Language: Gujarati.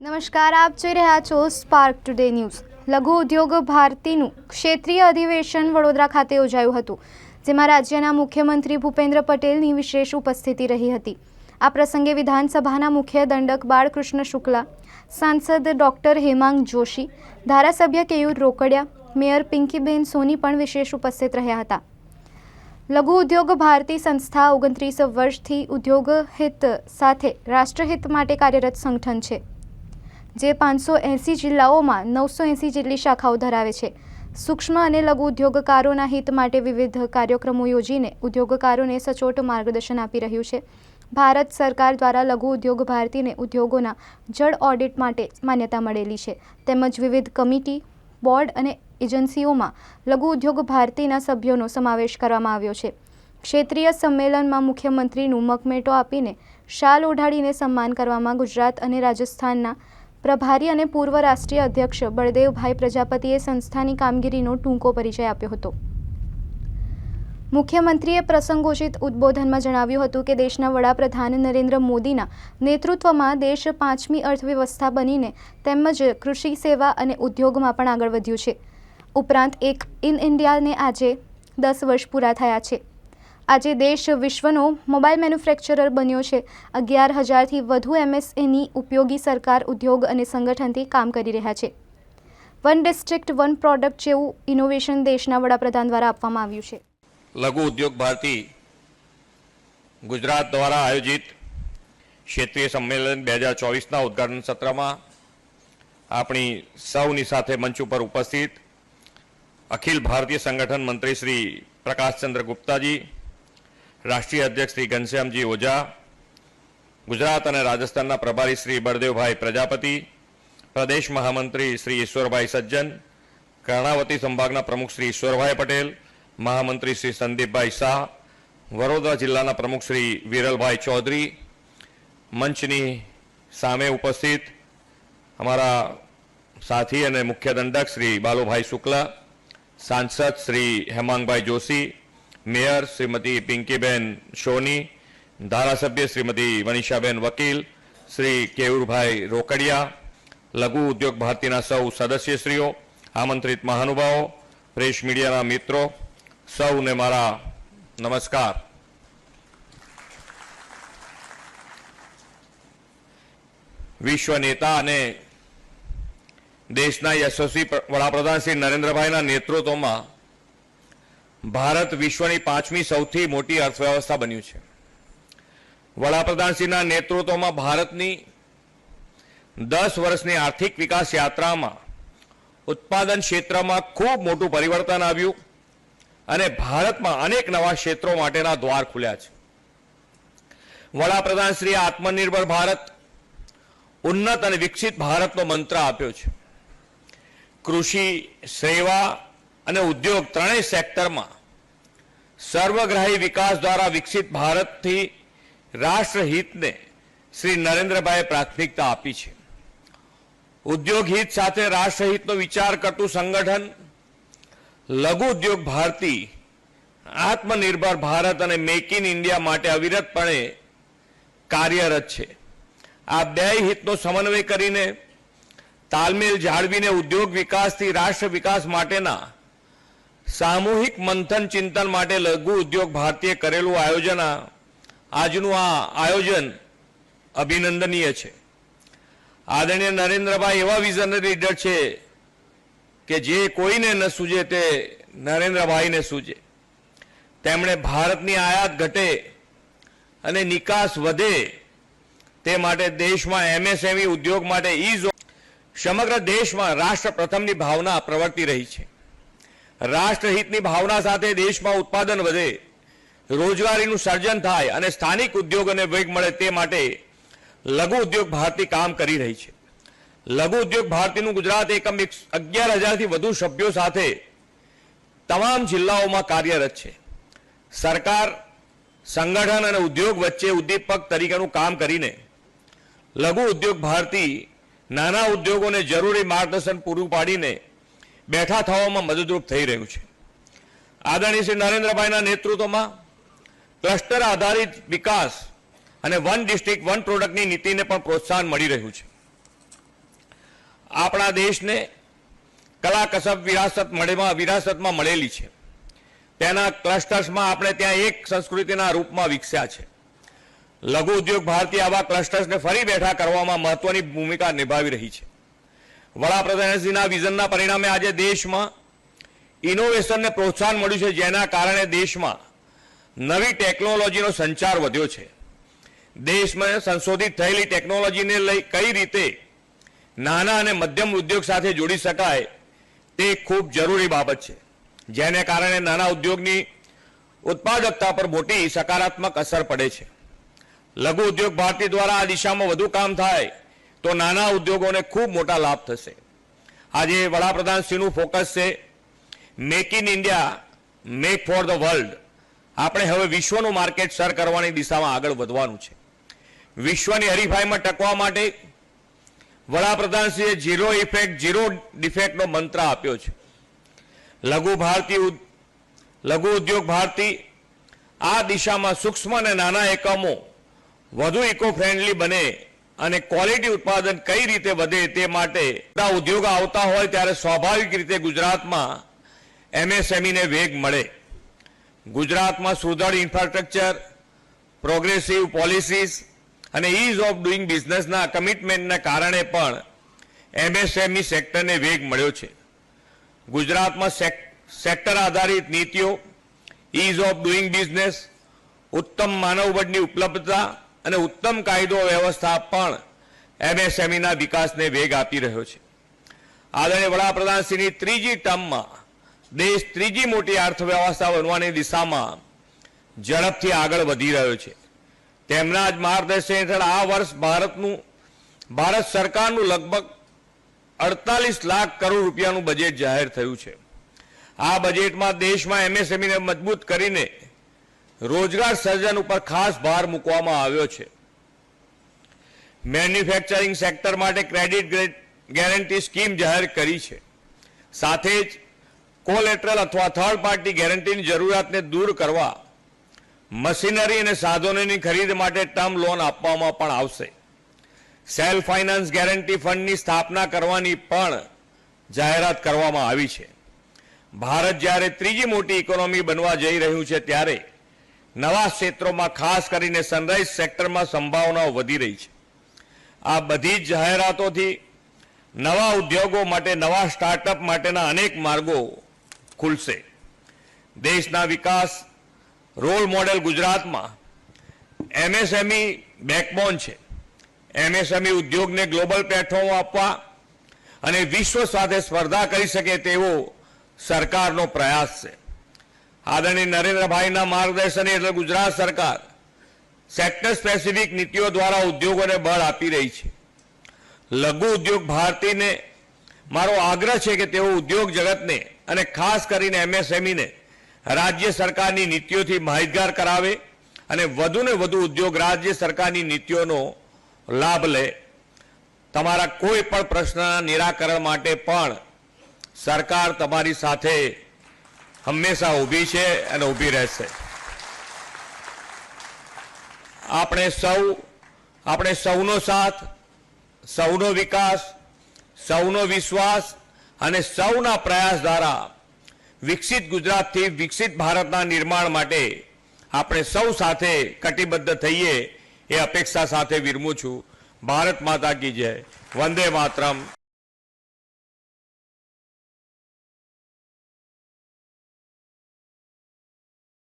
નમસ્કાર, આપ જોઈ રહ્યા છો સ્પાર્ક ટુડે ન્યૂઝ। લઘુ ઉદ્યોગ ભારતીનું ક્ષેત્રીય અધિવેશન વડોદરા ખાતે યોજાયું હતું, જેમાં રાજ્યના મુખ્યમંત્રી ભૂપેન્દ્ર પટેલની વિશેષ ઉપસ્થિતિ રહી હતી। આ પ્રસંગે વિધાનસભાના મુખ્ય દંડક બાળકૃષ્ણ શુક્લા, સાંસદ ડોક્ટર હેમાંગ જોશી, ધારાસભ્ય કેયુર રોકડિયા, મેયર પિંકીબેન સોની પણ વિશેષ ઉપસ્થિત રહ્યા હતા। લઘુ ઉદ્યોગ ભારતી સંસ્થા 29 વર્ષથી ઉદ્યોગ હિત સાથે રાષ્ટ્રહિત માટે કાર્યરત સંગઠન છે, જે 580 જિલ્લાઓમાં 980 જેટલી શાખાઓ ધરાવે છે। સૂક્ષ્મ અને લઘુ ઉદ્યોગકારોના હિત માટે વિવિધ કાર્યક્રમો યોજીને ઉદ્યોગકારોને સચોટ માર્ગદર્શન આપી રહ્યું છે। ભારત સરકાર દ્વારા લઘુ ઉદ્યોગ ભારતીને ઉદ્યોગોના જળ ઓડિટ માટે માન્યતા મળેલી છે, તેમજ વિવિધ કમિટી, બોર્ડ અને એજન્સીઓમાં લઘુ ઉદ્યોગ ભારતીના સભ્યોનો સમાવેશ કરવામાં આવ્યો છે। ક્ષેત્રીય સંમેલનમાં મુખ્યમંત્રીનું મકમેટો આપીને શાલ ઓઢાડીને સન્માન કરવામાં ગુજરાત અને રાજસ્થાનના પ્રભારી અને પૂર્વ રાષ્ટ્રીય અધ્યક્ષ બળદેવભાઈ પ્રજાપતિએ સંસ્થાની કામગીરીનો ટૂંકો પરિચય આપ્યો હતો। મુખ્યમંત્રીએ પ્રસંગોચિત ઉદ્બોધનમાં જણાવ્યું હતું કે દેશના વડાપ્રધાન નરેન્દ્ર મોદીના નેતૃત્વમાં દેશ 5મી અર્થવ્યવસ્થા બનીને તેમજ કૃષિ, સેવા અને ઉદ્યોગમાં પણ આગળ વધ્યું છે। ઉપરાંત એક ઇન્ડિયાને આજે 10 વર્ષ પૂરા થયા છે। આજે દેશ વિશ્વનો મોબાઈલ મેન્યુફેક્ચરર બન્યો છે। 11,000થી વધુ MSME ઉપયોગી સરકાર, ઉદ્યોગ અને સંગઠનથી કામ કરી રહ્યા છે। વન ડિસ્ટ્રિક્ટ વન પ્રોડક્ટ જેવું ઇનોવેશન દેશના વડાપ્રધાન દ્વારા આપવામાં આવ્યું છે। લઘુ ઉદ્યોગ ભારતી ગુજરાત દ્વારા આયોજિત ક્ષેત્રીય સંમેલન 2024ના ઉદ્ઘાટન સત્રમાં આપણી સૌની સાથે મંચ ઉપર ઉપસ્થિત અખિલ ભારતીય સંગઠન મંત્રી શ્રી પ્રકાશચંદ્ર ગુપ્તાજી, રાષ્ટ્રીય અધ્યક્ષ શ્રી ઘનશ્યામજી ઓઝા, ગુજરાત અને રાજસ્થાનના પ્રભારી શ્રી બળદેવભાઈ પ્રજાપતિ, પ્રદેશ મહામંત્રી શ્રી ઈશ્વરભાઈ સજ્જન, કર્ણાવતી સંભાગના પ્રમુખ શ્રી ઈશ્વરભાઈ પટેલ, મહામંત્રી શ્રી સંદીપભાઈ શાહ, વડોદરા જિલ્લાના પ્રમુખ શ્રી વિરલભાઈ ચૌધરી, મંચની સામે ઉપસ્થિત અમારા સાથી અને મુખ્ય દંડક શ્રી બાલુભાઈ શુક્લા, सांसद श्री हेमांगभाई जोशी, मेयर श्रीमती पिंकीबेन सोनी, धारासभ्य श्रीमती मनीषाबेन वकील, श्री केयूरभाई रोकड़िया, लघु उद्योग भारतीना सौ सदस्यश्रीओ, आमंत्रित महानुभावों, प्रेस मीडियाना मित्रों, सौने मारा नमस्कार। विश्व नेता ने देशना यशस्वी वडाप्रधान श्री नरेन्द्रभाईना नेतृत्वમાં ભારત વિશ્વની 5મી સૌથી મોટી અર્થવ્યવસ્થા બન્યું છે। વડાપ્રધાનશ્રીના નેતૃત્વમાં ભારતની 10 વર્ષની આર્થિક વિકાસ યાત્રામાં ઉત્પાદન ક્ષેત્રમાં ખૂબ મોટું પરિવર્તન આવ્યું અને ભારતમાં અનેક નવા ક્ષેત્રો માટેના દ્વાર ખુલ્યા છે। વડાપ્રધાનશ્રીએ આત્મનિર્ભર ભારત, ઉન્નત અને વિકસિત ભારતનો મંત્ર આપ્યો છે। કૃષિ, સેવા અને ઉદ્યોગ ત્રણેય સેક્ટરમાં સર્વગ્રાહી વિકાસ દ્વારા વિકસિત ભારતથી રાષ્ટ્રહિતને શ્રી નરેન્દ્રભાઈએ પ્રાથમિકતા આપી છે। ઉદ્યોગ હિત સાથે રાષ્ટ્રહિતનો વિચાર કરતું સંગઠન લઘુ ઉદ્યોગ ભારતી આત્મનિર્ભર ભારત અને મેક ઇન ઇન્ડિયા માટે અવિરતપણે કાર્યરત છે। આ બે હિતનો સમન્વય કરીને તાલમેલ જાળવીને ઉદ્યોગ વિકાસથી રાષ્ટ્ર વિકાસ માટેના સામૂહિક મંથન ચિંતન માટે લઘુ ઉદ્યોગ ભારતીએ કરેલું આજનું આ આયોજન અભિનંદનીય છે। આદરણીય નરેન્દ્રભાઈ એવા વિઝનરી લીડર છે કે જે કોઈને ન સૂજે તે નરેન્દ્રભાઈને સૂજે। તેમણે ભારતની આયાત ઘટે અને નિકાસ વધે તે માટે દેશમાં MSME ઉદ્યોગ માટે ઈઝ સમગ્ર દેશમાં રાષ્ટ્ર પ્રથમની ભાવના પ્રવર્તી રહી છે। રાષ્ટ્રહિતની ભાવના સાથે દેશમાં ઉત્પાદન વધે, રોજગારીનું સર્જન થાય અને સ્થાનિક ઉદ્યોગોને વેગ મળે તે માટે લઘુ ઉદ્યોગ ભારતી કામ કરી રહી છે। લઘુ ઉદ્યોગ ભારતીનું ગુજરાત એકમ 11,000થી વધુ સભ્યો સાથે તમામ જિલ્લાઓમાં કાર્યરત છે। સરકાર, સંગઠન અને ઉદ્યોગ વચ્ચે ઉદ્દીપક તરીકેનું કામ કરીને લઘુ ઉદ્યોગ ભારતી નાના ઉદ્યોગોને જરૂરી માર્ગદર્શન પૂરું પાડીને બેઠા થવામાં મદદરૂપ થઈ રહ્યું છે। આદરણીય શ્રી નરેન્દ્રભાઈના નેતૃત્વમાં ક્લસ્ટર આધારિત વિકાસ અને વન ડિસ્ટ્રિક્ટ વન પ્રોડક્ટની નીતિને પણ પ્રોત્સાહન મળી રહ્યું છે। આપણા દેશને કલા કસબ વિરાસતમાં મળેલી છે. તેના ક્લસ્ટર્સમાં આપણે ત્યાં એક સંસ્કૃતિના રૂપમાં વિકસ્યા છે. લઘુ ઉદ્યોગ ભારતી આવા ક્લસ્ટર્સને ફરી બેઠા કરવામાં મહત્વની ભૂમિકા નિભાવી રહી છે. વડાપ્રધાનશ્રીના વિઝનના પરિણામે આજે દેશમાં ઇનોવેશનને પ્રોત્સાહન મળ્યું છે, જેના કારણે દેશમાં નવી ટેકનોલોજીનો સંચાર વધ્યો છે. દેશમાં સંશોધિત થયેલી ટેકનોલોજીને લઈ કઈ રીતે નાના અને મધ્યમ ઉદ્યોગ સાથે જોડી શકાય તે ખૂબ જરૂરી બાબત છે, જેને કારણે નાના ઉદ્યોગની ઉત્પાદકતા પર મોટી સકારાત્મક અસર પડે છે. લઘુ ઉદ્યોગ ભારતી દ્વારા આ દિશામાં વધુ કામ થાય તો નાના ઉદ્યોગોને ખૂબ મોટા લાભ થશે. આજે વડાપ્રધાનશ્રીનું ફોકસ છે make in India, make for the world. આપણે હવે વિશ્વનું માર્કેટ સર કરવાની દિશામાં આગળ વધવાનું છે. વિશ્વની હરીફાઈમાં ટકવા માટે વડાપ્રધાનશ્રીએ ઝીરો ઇફેક્ટ ઝીરો ડિફેક્ટનો મંત્ર આપ્યો છે. લઘુ ઉદ્યોગ ભારતી આ દિશામાં સૂક્ષ્મ અને નાના એકમો વધુ ઇકો ફ્રેન્ડલી બને અને ક્વોલિટી ઉત્પાદન કઈ રીતે વધે તે માટે ઉદ્યોગો આવતા હોય ત્યારે સ્વાભાવિક રીતે ગુજરાતમાં એમએસએમઈને વેગ મળે. ગુજરાતમાં સુદૃઢ ઇન્ફ્રાસ્ટ્રક્ચર, પ્રોગ્રેસિવ પોલિસીસ અને ઇઝ ઓફ ડુઇંગ બિઝનેસના કમિટમેન્ટના કારણે પણ એમએસએમઈ સેક્ટરને વેગ મળ્યો છે. ગુજરાતમાં સેક્ટર આધારિત નીતિઓ, ઇઝ ઓફ ડુઇંગ બિઝનેસ, ઉત્તમ માનવબળની ઉપલબ્ધતા અને ઉત્તમ કાયદો વ્યવસ્થા પણ એમએસએમઈના વિકાસને વેગ આપી રહ્યો છે. આદરણીય વડાપ્રધાનશ્રીની ત્રીજી ટર્મમાં દેશ ત્રીજી મોટી અર્થવ્યવસ્થા બનવાની દિશામાં ઝડપથી આગળ વધી રહ્યો છે. તેમના જ માર્ગદર્શન હેઠળ આ વર્ષ ભારત સરકારનું લગભગ 48 લાખ કરોડ રૂપિયાનું બજેટ જાહેર થયું છે. આ બજેટમાં દેશમાં એમએસએમઈને મજબૂત કરીને રોજગાર સર્જન ઉપર ખાસ ભાર મૂકવામાં આવ્યો છે. મેન્યુફેક્ચરિંગ સેક્ટર માટે ક્રેડિટ ગેરંટી સ્કીમ જાહેર કરી છે. સાથે જ કોલેટરલ અથવા થર્ડ પાર્ટી ગેરંટીની જરૂરિયાતને દૂર કરવા મશીનરી અને સાધનોની ખરીદ માટે ટર્મ લોન આપવામાં પણ આવશે. સેલ્ફ ફાઇનાન્સ ગેરંટી ફંડની સ્થાપના કરવાની પણ જાહેરાત કરવામાં આવી છે. ભારત જ્યારે ત્રીજી મોટી ઇકોનોમી બનવા જઈ રહ્યું છે ત્યારે નવા ક્ષેત્રોમાં ખાસ કરીને સનરાઇઝ સેક્ટરમાં સંભાવનાઓ વધી રહી છે. આ બધી જ જાહેરાતોથી નવા ઉદ્યોગો માટે, નવા સ્ટાર્ટઅપ માટેના અનેક માર્ગો ખુલશે. દેશના વિકાસ રોલ મોડેલ ગુજરાતમાં એમએસએમઈ બેકબોન છે. એમએસએમઈ ઉદ્યોગને ગ્લોબલ પ્લેટફોર્મ આપવા અને વિશ્વ સાથે સ્પર્ધા કરી શકે તેવો સરકારનો પ્રયાસ છે. આદરણીય નરેન્દ્રભાઈના માર્ગદર્શન હેઠળ ગુજરાત સરકાર સેક્ટર સ્પેસિફિક નીતિઓ દ્વારા ઉદ્યોગોને બળ આપી રહી છે. લઘુ ઉદ્યોગ ભારતીને મારો આગ્રહ છે કે તેઓ ઉદ્યોગ જગતને અને ખાસ કરીને એમએસએમઈને રાજ્ય સરકારની નીતિઓથી માહિતગાર કરાવે અને વધુને વધુ ઉદ્યોગ રાજ્ય સરકારની નીતિઓનો લાભ લે. તમારા કોઈ પણ પ્રશ્નના નિરાકરણ માટે પણ સરકાર તમારી સાથે હંમેશા ઊભી છે અને ઊભી રહેશે. આપણે સૌનો સાથ, સૌનો વિકાસ, સૌનો વિશ્વાસ અને સૌના પ્રયાસ દ્વારા વિકસિત ગુજરાતથી વિકસિત ભારતના નિર્માણ માટે આપણે સૌ સાથે કટિબદ્ધ થઈએ એ અપેક્ષા સાથે વિરમું છું. ભારત માતા કી જય. વંદે માતરમ.